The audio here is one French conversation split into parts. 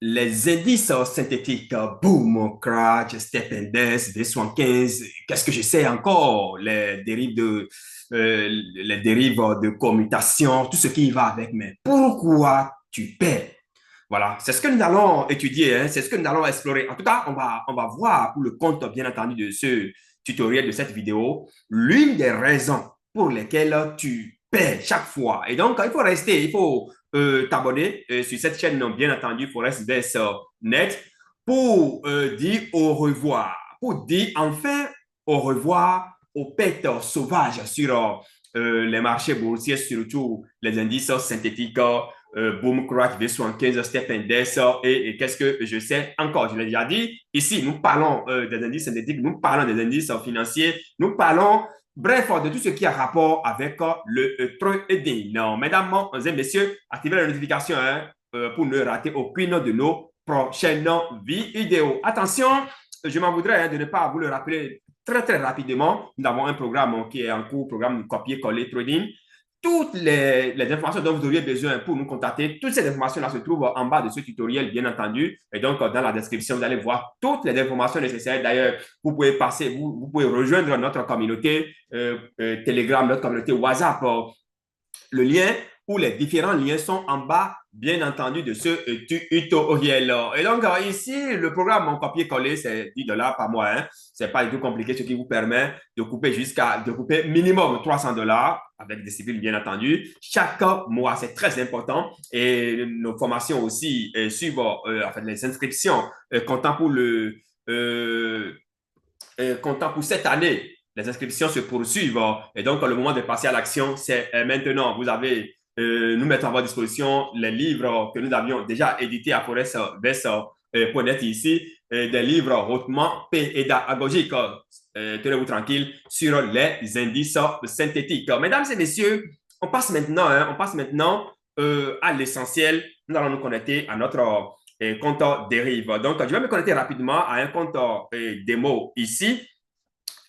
Les indices synthétiques, Boom, Crash, Step and Dance, V75, qu'est-ce que je sais encore? Les dérives de commutation, tout ce qui va avec. Mais pourquoi tu perds? Voilà, c'est ce que nous allons étudier, hein, c'est ce que nous allons explorer. En tout cas, on va voir pour le compte, bien entendu, de ce tutoriel, de cette vidéo, l'une des raisons pour lesquelles tu perds chaque fois. Et donc, il faut rester, il faut t'abonner sur cette chaîne, bien entendu, ForestVest Net, pour dire au revoir, pour dire enfin au revoir aux pets sauvages sur les marchés boursiers, surtout les indices synthétiques, Boom, Crack, V75, Step Index et qu'est-ce que je sais encore, je l'ai déjà dit. Ici, nous parlons des indices synthétiques, nous parlons des indices financiers, nous parlons, bref, de tout ce qui a rapport avec le trading. Non, mesdames et messieurs, activez la notification hein, pour ne rater aucune de nos prochaines vidéos. Attention, je m'en voudrais hein, de ne pas vous le rappeler très rapidement. Nous avons un programme qui est en cours, programme copier-coller trading. Toutes les informations dont vous auriez besoin pour nous contacter, toutes ces informations-là se trouvent en bas de ce tutoriel, bien entendu. Et donc, dans la description, vous allez voir toutes les informations nécessaires. D'ailleurs, vous pouvez passer, vous pouvez rejoindre notre communauté Telegram, notre communauté WhatsApp. Le lien ou les différents liens sont en bas, bien entendu, de ce tutoriel. Et donc, ici, le programme en copier-coller, c'est 10 dollars par mois. Hein. Ce n'est pas du tout compliqué, ce qui vous permet de couper minimum 300 dollars avec des civils, bien entendu, chaque mois. C'est très important. Et nos formations aussi suivent, enfin, les inscriptions comptant pour comptant pour cette année, les inscriptions se poursuivent. Et donc, le moment de passer à l'action, c'est maintenant. Vous avez, nous mettons à votre disposition les livres que nous avions déjà édités à ForestVest.net ici, des livres hautement pédagogiques. Tenez-vous tranquille sur les indices synthétiques. Mesdames et messieurs, on passe maintenant à l'essentiel. Nous allons nous connecter à notre compte dérive. Donc, je vais me connecter rapidement à un compte démo ici.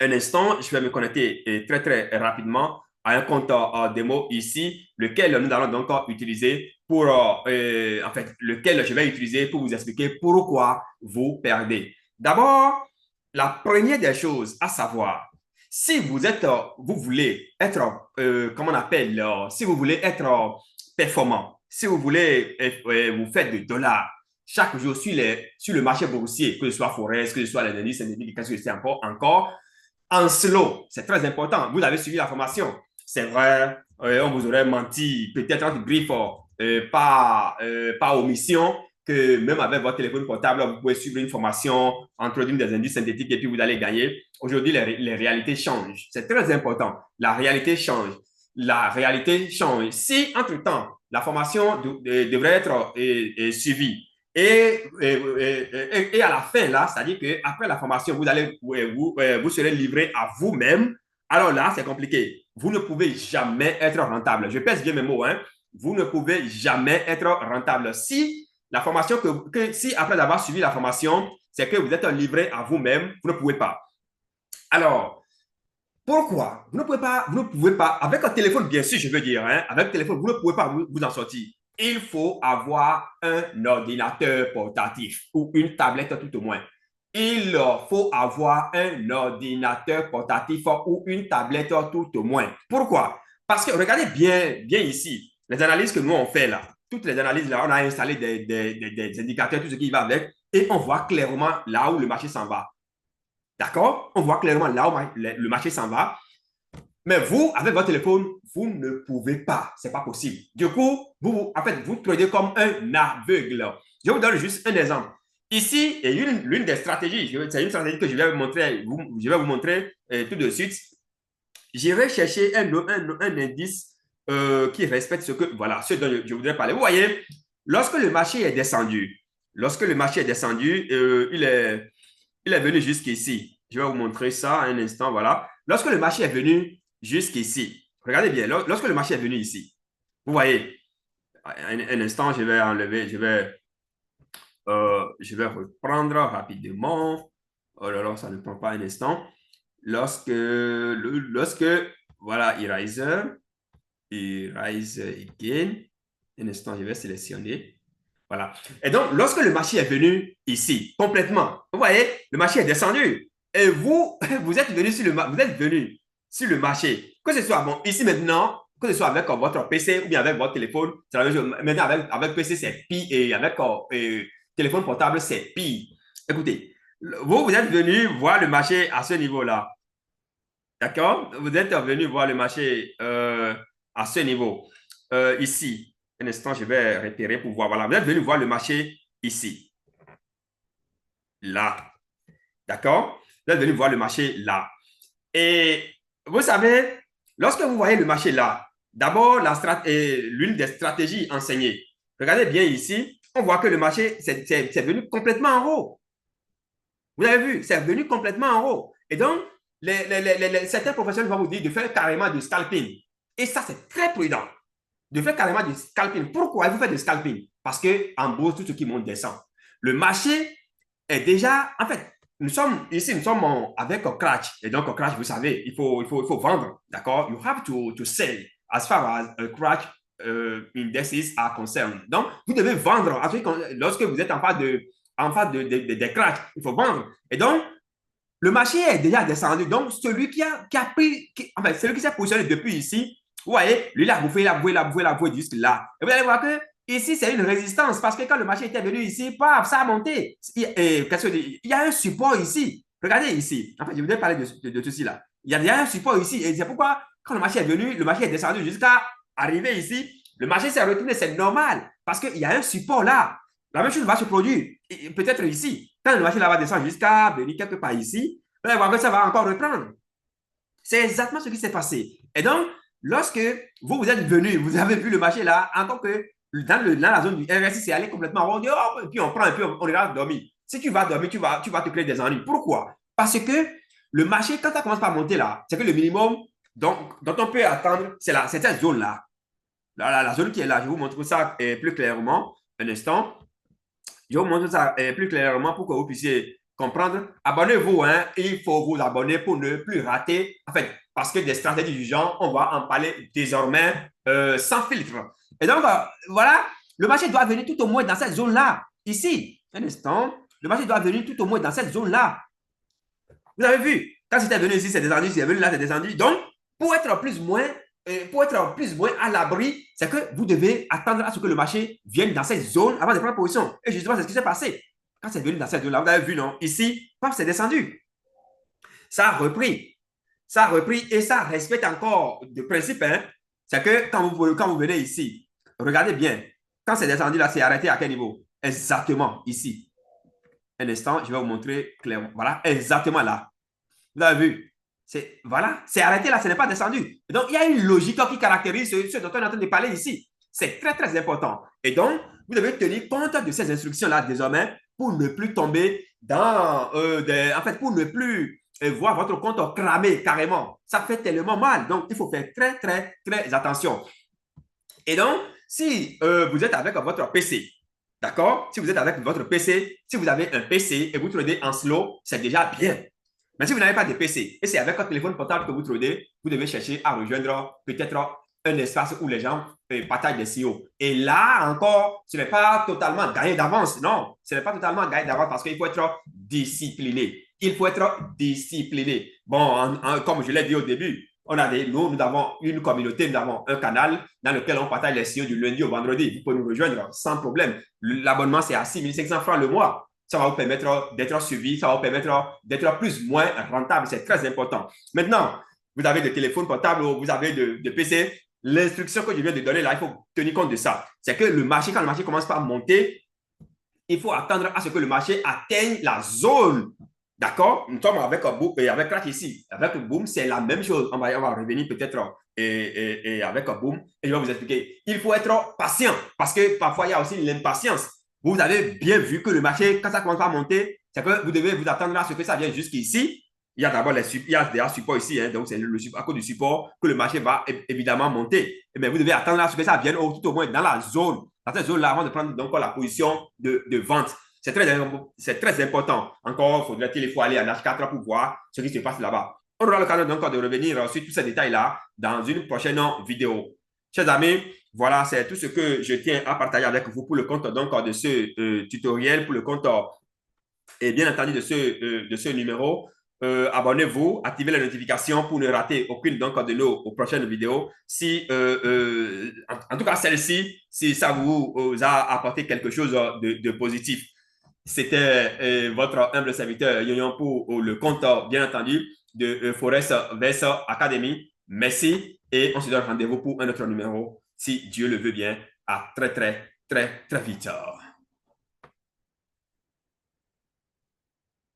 Un instant, je vais me connecter très rapidement à un compte démo ici, lequel nous allons donc utiliser pour, en fait, lequel je vais utiliser pour vous expliquer pourquoi vous perdez. D'abord, la première des choses à savoir, si vous êtes, vous voulez être, comment on appelle, si vous voulez être performant, si vous voulez vous faire de dollars chaque jour sur le marché boursier, que ce soit Forex, que ce soit les indices synthétiques, que ce soit encore en slow. C'est très important. Vous avez suivi la formation. C'est vrai, on vous aurait menti, peut-être entre griffes, par omission, que même avec votre téléphone portable, vous pouvez suivre une formation, introduire des indices synthétiques et puis vous allez gagner. Aujourd'hui, les réalités changent. C'est très important. La réalité change. La réalité change. Si, entre-temps, la formation devrait être suivie et à la fin, là, c'est-à-dire qu'après la formation, vous serez livré à vous-même. Alors là, c'est compliqué. Vous ne pouvez jamais être rentable. Je pèse bien mes mots. Hein. Vous ne pouvez jamais être rentable. Si la formation si après avoir suivi la formation, c'est que vous êtes livré à vous-même, vous ne pouvez pas. Alors, pourquoi vous ne pouvez pas, avec un téléphone, bien sûr, je veux dire, hein, avec un téléphone, vous ne pouvez pas vous en sortir. Il faut avoir un ordinateur portatif ou une tablette tout au moins. Il faut avoir un ordinateur portatif ou une tablette tout au moins. Pourquoi? Parce que regardez bien ici, les analyses que nous on fait là, toutes les analyses là, on a installé des indicateurs, tout ce qui va avec, et on voit clairement là où le marché s'en va. D'accord? On voit clairement là où le marché s'en va. Mais vous, avec votre téléphone, vous ne pouvez pas. Ce n'est pas possible. Du coup, en fait, vous tradez comme un aveugle. Je vous donne juste un exemple. Ici, et l'une des stratégies, c'est une stratégie que je vais vous montrer, tout de suite. J'irai chercher un indice qui respecte ce dont je voudrais parler. Vous voyez, lorsque le marché est descendu, il est venu jusqu'ici. Je vais vous montrer ça un instant, voilà. Lorsque le marché est venu jusqu'ici, regardez bien, lorsque le marché est venu ici, vous voyez, un instant, je vais enlever, je vais reprendre rapidement. Oh là là, ça ne prend pas un instant. Lorsque voilà, Eraser again. Un instant, je vais sélectionner. Voilà. Et donc, lorsque le marché est venu ici, complètement, vous voyez, le marché est descendu. Et vous, vous êtes venu sur le marché. Que ce soit, bon, ici maintenant, que ce soit avec votre PC ou bien avec votre téléphone, c'est la même chose. Maintenant, avec PC, c'est pire. Et avec téléphone portable, c'est pire. Écoutez, vous, vous êtes venu voir le marché à ce niveau-là. D'accord? Vous êtes venu voir le marché à ce niveau. Ici, un instant, je vais repérer pour voir. Voilà, vous êtes venu voir le marché ici, là. D'accord? Vous êtes venu voir le marché là. Et vous savez, lorsque vous voyez le marché là, d'abord, l'une des stratégies enseignées. Regardez bien ici, on voit que le marché, c'est venu complètement en haut. Vous avez vu, c'est venu complètement en haut. Et donc, certains professionnels vont vous dire de faire carrément du scalping. Et ça, c'est très prudent. De faire carrément du scalping. Pourquoi vous faites du scalping? Parce qu'en bourse, tout ce qui monte descend. Le marché est déjà, en fait, nous sommes avec un crash. Et donc, un crash, vous savez, il faut vendre. D'accord? You have to sell as far as a crash indices are concerned. Donc, vous devez vendre. Lorsque vous êtes en phase de crash, il faut vendre. Et donc, le marché est déjà descendu. Donc, celui qui a pris, enfin, celui qui s'est positionné depuis ici, vous voyez, lui, il a bouffé, jusque là. Et vous allez voir que ici, c'est une résistance parce que quand le marché était venu ici, paf, ça a monté. Il y a un support ici. Regardez ici. En fait, je voulais parler de ceci là. Il y a un support ici. Et c'est pourquoi, quand le marché est venu, le marché est descendu jusqu'à arriver ici. Le marché s'est retourné, c'est normal parce qu'il y a un support là. La même chose va se produire, peut-être ici. Quand le marché là va descendre jusqu'à venir quelque part ici, vous allez voir que ça va encore reprendre. C'est exactement ce qui s'est passé. Et donc, lorsque vous êtes venu, vous avez vu le marché là, encore que dans la zone du RSI, c'est allé complètement rond, et puis on prend un peu, on ira dormir. Si tu vas dormir, tu vas te créer des ennuis. Pourquoi? Parce que le marché, quand ça commence à monter là, c'est que le minimum dont on peut attendre, c'est cette zone-là. La zone qui est là, je vous montre ça plus clairement un instant. Je vous montre ça plus clairement pour que vous puissiez comprendre. Abonnez-vous, hein. Il faut vous abonner pour ne plus rater. En fait, parce que des stratégies du genre, on va en parler désormais sans filtre. Et donc, voilà, le marché doit venir tout au moins dans cette zone-là. Ici, un instant, le marché doit venir tout au moins dans cette zone-là. Vous avez vu, quand c'était venu ici, c'est descendu, c'est venu là, c'est descendu. Donc, pour être plus ou moins à l'abri, c'est que vous devez attendre à ce que le marché vienne dans cette zone avant de prendre position. Et justement, c'est ce qui s'est passé. Quand c'est venu dans cette zone-là, vous avez vu, non? Ici, paf, c'est descendu. Ça a repris. Ça a repris et ça respecte encore le principe. Hein? C'est que quand vous venez ici, regardez bien. Quand c'est descendu là, c'est arrêté à quel niveau? Exactement ici. Un instant, je vais vous montrer clairement. Voilà, exactement là. Vous avez vu? Voilà, c'est arrêté là, ce n'est pas descendu. Et donc, il y a une logique qui caractérise ce dont on est en train de parler ici. C'est très, très important. Et donc, vous devez tenir compte de ces instructions-là désormais pour ne plus tomber dans en fait, pour ne plus voir votre compte cramer carrément. Ça fait tellement mal. Donc, il faut faire très, très, très attention. Et donc, si vous êtes avec votre PC, d'accord? Si vous êtes avec votre PC, si vous avez un PC et vous tradez en slow, c'est déjà bien. Mais si vous n'avez pas de PC et c'est avec votre téléphone portable que vous tradez, vous devez chercher à rejoindre peut-être un espace où les gens partagent des CEO. Et là encore, ce n'est pas totalement gagné d'avance. Non, ce n'est pas totalement gagné d'avance parce qu'il faut être discipliné. Il faut être discipliné. Bon, comme je l'ai dit au début, nous avons une communauté, nous avons un canal dans lequel on partage les CEO du lundi au vendredi. Vous pouvez nous rejoindre sans problème. L'abonnement, c'est à 6 500 francs le mois. Ça va vous permettre d'être suivi, ça va vous permettre d'être plus ou moins rentable. C'est très important. Maintenant, vous avez des téléphones portables, vous avez de PC. L'instruction que je viens de donner là, il faut tenir compte de ça. C'est que le marché, quand le marché commence par monter, il faut attendre à ce que le marché atteigne la zone. D'accord? Nous sommes avec un boom et avec crash ici. Avec le boom, c'est la même chose. On va revenir peut-être et avec un boom et je vais vous expliquer. Il faut être patient parce que parfois, il y a aussi l'impatience. Vous avez bien vu que le marché, quand ça commence à monter, c'est que vous devez vous attendre à ce que ça vienne jusqu'ici. Il y a d'abord des supports ici, hein, donc c'est à cause du support que le marché va évidemment monter. Mais vous devez attendre à ce que ça vienne tout au moins dans la zone, dans cette zone-là, avant de prendre donc la position de vente. C'est très important. Encore, il faut aller en H4 pour voir ce qui se passe là-bas. On aura l'occasion donc de revenir sur tous ces détails-là dans une prochaine vidéo. Chers amis, Voilà, c'est tout ce que je tiens à partager avec vous pour le compte donc, de ce tutoriel, pour le compte et bien entendu de ce numéro. Abonnez-vous, activez les notifications pour ne rater aucune donc, de nos prochaines vidéos. Si, en tout cas, celle-ci, si ça vous a apporté quelque chose de positif. C'était votre humble serviteur Yoyon pour le compte, bien entendu, de Forest Verse Academy. Merci et on se donne rendez-vous pour un autre numéro, si Dieu le veut bien, à très, très, très, très vite.